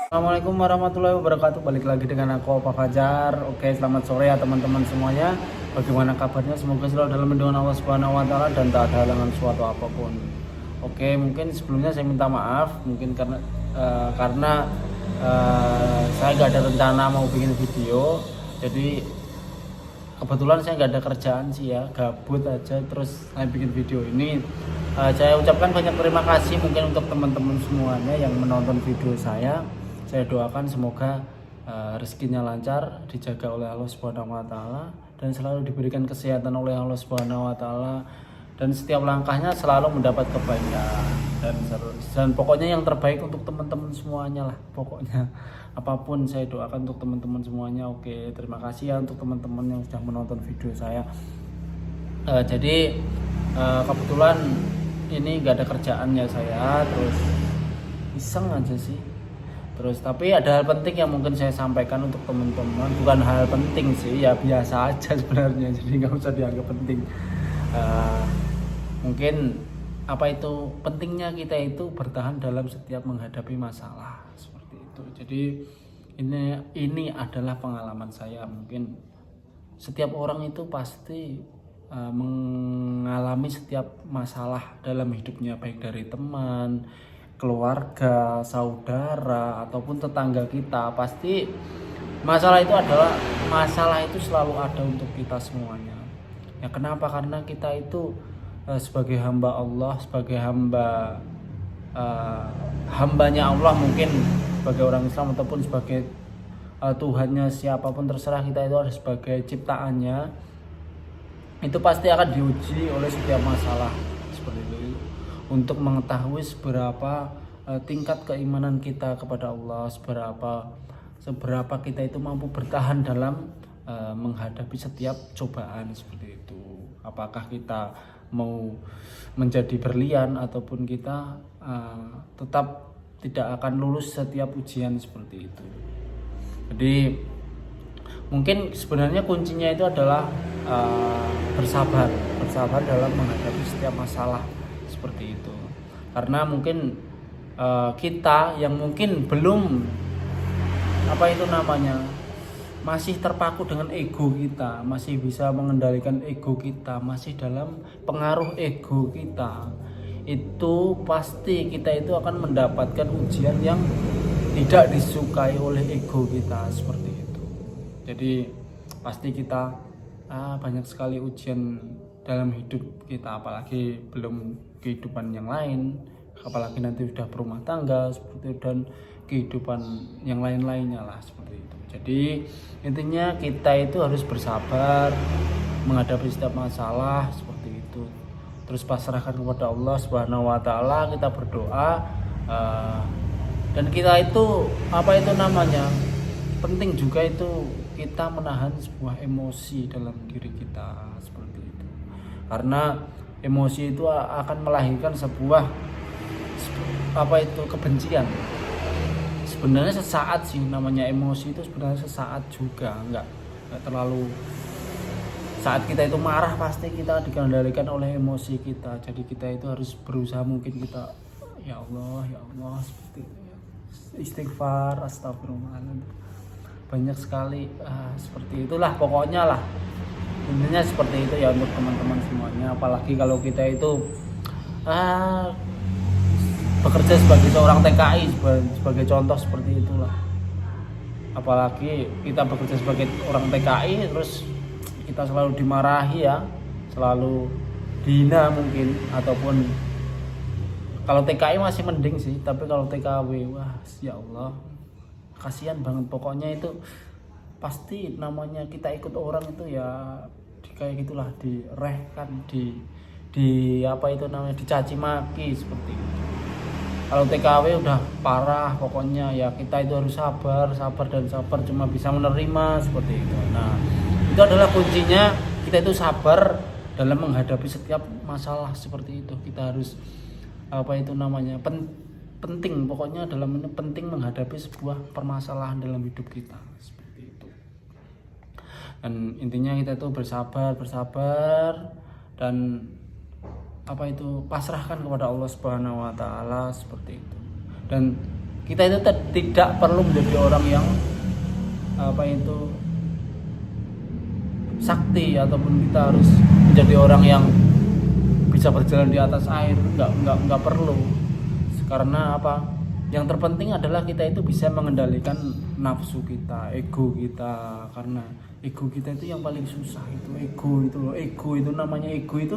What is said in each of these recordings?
Assalamualaikum warahmatullahi wabarakatuh. Balik lagi dengan aku Pak Fajar. Oke, selamat sore ya teman-teman semuanya. Bagaimana kabarnya? Semoga selalu dalam lindungan Allah Subhanahu wa taala dan tak ada halangan suatu apapun. Oke, mungkin sebelumnya saya minta maaf mungkin karena saya nggak ada rencana mau bikin video. Jadi kebetulan saya nggak ada kerjaan sih ya, gabut aja terus saya bikin video ini. Saya ucapkan banyak terima kasih mungkin untuk teman-teman semuanya yang menonton video saya. Saya doakan semoga rezekinya lancar, dijaga oleh Allah Subhanahu wa taala dan selalu diberikan kesehatan oleh Allah Subhanahu wa taala, dan setiap langkahnya selalu mendapat kebaikan dan pokoknya yang terbaik untuk teman-teman semuanya lah. Pokoknya apapun saya doakan untuk teman-teman semuanya. Oke, terima kasih ya untuk teman-teman yang sudah menonton video saya. Jadi kebetulan ini gak ada kerjaan ya saya, terus iseng aja sih. Terus tapi ada hal penting yang mungkin saya sampaikan untuk teman-teman. Bukan hal penting sih, ya biasa aja sebenarnya, jadi nggak usah dianggap penting. Uh, Mungkin apa itu pentingnya kita itu bertahan dalam setiap menghadapi masalah seperti itu. Jadi ini adalah pengalaman saya. Mungkin setiap orang itu pasti mengalami setiap masalah dalam hidupnya, baik dari teman, keluarga, saudara ataupun tetangga kita. Pasti masalah itu selalu ada untuk kita semuanya. Ya kenapa? Karena kita itu sebagai hamba Allah, sebagai hambanya Allah, mungkin sebagai orang Islam ataupun sebagai Tuhannya, siapapun terserah, kita itu ada sebagai ciptaannya, itu pasti akan diuji oleh setiap masalah seperti itu, untuk mengetahui seberapa tingkat keimanan kita kepada Allah, seberapa kita itu mampu bertahan dalam menghadapi setiap cobaan seperti itu. Apakah kita mau menjadi berlian ataupun kita tetap tidak akan lulus setiap ujian seperti itu. Jadi mungkin sebenarnya kuncinya itu adalah bersabar dalam menghadapi setiap masalah seperti itu. Karena mungkin kita yang mungkin belum masih terpaku dengan ego kita, masih bisa mengendalikan ego kita, masih dalam pengaruh ego kita, itu pasti kita itu akan mendapatkan ujian yang tidak disukai oleh ego kita seperti itu. Jadi pasti kita banyak sekali ujian dalam hidup kita, apalagi belum kehidupan yang lain, apalagi nanti sudah berumah tangga seperti itu, dan kehidupan yang lain-lainnya lah seperti itu. Jadi intinya kita itu harus bersabar menghadapi setiap masalah seperti itu. Terus pasrahkan kepada Allah Subhanahu wa taala, kita berdoa, dan kita itu penting juga itu kita menahan sebuah emosi dalam diri kita seperti itu. Karena emosi itu akan melahirkan sebuah kebencian. Sebenarnya sesaat sih, namanya emosi itu sebenarnya sesaat juga, nggak terlalu. Saat kita itu marah pasti kita dikendalikan oleh emosi kita. Jadi kita itu harus berusaha mungkin kita ya Allah seperti itu ya. Istighfar, astagfirullahaladzim. Banyak sekali seperti itulah pokoknya lah. Intinya seperti itu ya untuk teman-teman semuanya. Apalagi kalau kita itu bekerja sebagai seorang TKI, sebagai contoh seperti itulah. Apalagi kita bekerja sebagai orang TKI terus kita selalu dimarahi ya, selalu dihina mungkin, ataupun kalau TKI masih mending sih, tapi kalau TKW wah ya Allah kasihan banget. Pokoknya itu pasti namanya kita ikut orang itu ya kayak gitulah, direhkan, dicaci maki seperti itu. Kalau TKW udah parah pokoknya ya, kita itu harus sabar, cuma bisa menerima seperti itu. Nah, itu adalah kuncinya, kita itu sabar dalam menghadapi setiap masalah seperti itu. Kita harus penting, pokoknya dalam ini penting menghadapi sebuah permasalahan dalam hidup kita seperti itu. Dan intinya kita itu bersabar dan pasrahkan kepada Allah Subhanahu wa taala seperti itu. Dan Kita itu tidak perlu menjadi orang yang sakti, ataupun kita harus menjadi orang yang bisa berjalan di atas air. Nggak perlu. Karena yang terpenting adalah kita itu bisa mengendalikan nafsu kita, ego kita. Karena ego kita itu yang paling susah, itu ego itu loh. Ego itu namanya ego itu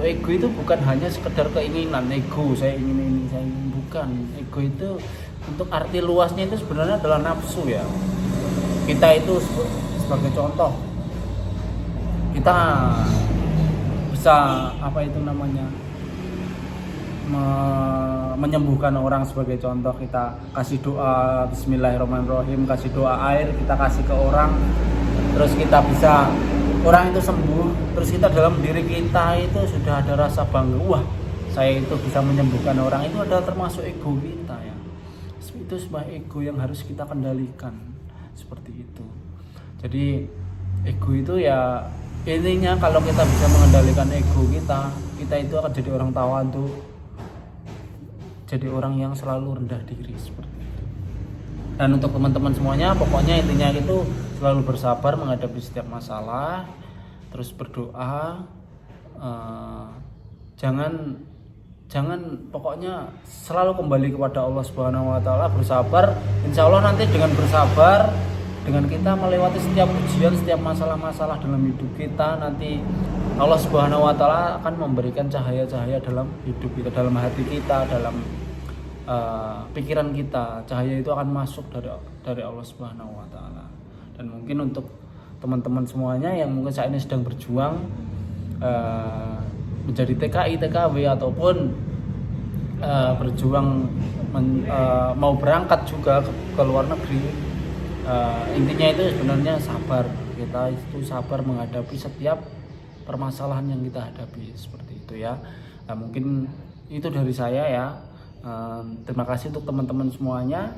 ego itu bukan hanya sekedar keinginan. Ego saya ingin ini, saya ingin, bukan. Ego itu untuk arti luasnya itu sebenarnya adalah nafsu ya. Kita itu sebagai contoh, kita bisa menyembuhkan orang. Sebagai contoh, kita kasih doa bismillahirrahmanirrahim, kasih doa air, kita kasih ke orang, terus kita bisa, orang itu sembuh, terus kita dalam diri kita itu sudah ada rasa bangga, wah saya itu bisa menyembuhkan orang. Itu adalah termasuk ego kita ya. Itu sebuah ego yang harus kita kendalikan, seperti itu. Jadi ego itu ya, intinya kalau kita bisa mengendalikan ego kita itu akan jadi orang tawadhu, jadi orang yang selalu rendah diri, seperti itu. Dan untuk teman-teman semuanya, pokoknya intinya itu selalu bersabar menghadapi setiap masalah, terus berdoa, jangan pokoknya selalu kembali kepada Allah Subhanahu wa taala, bersabar. Insya Allah nanti dengan bersabar, dengan kita melewati setiap ujian, setiap masalah-masalah dalam hidup kita, nanti Allah Subhanahu wa taala akan memberikan cahaya-cahaya dalam hidup kita, dalam hati kita, dalam pikiran kita. Cahaya itu akan masuk dari Allah Subhanahu wa taala. Dan mungkin untuk teman-teman semuanya yang mungkin saat ini sedang berjuang menjadi TKI, TKW, ataupun berjuang mau berangkat juga ke luar negeri, intinya itu sebenarnya sabar. Kita itu sabar menghadapi setiap permasalahan yang kita hadapi, seperti itu ya. Nah, mungkin itu dari saya ya. Terima kasih untuk teman-teman semuanya.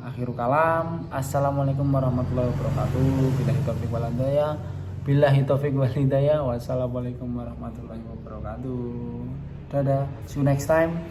Akhirul kalam, assalamualaikum warahmatullahi wabarakatuh. Billahi taufiq wal hidayah. Wassalamualaikum warahmatullahi wabarakatuh. Dadah, see you next time.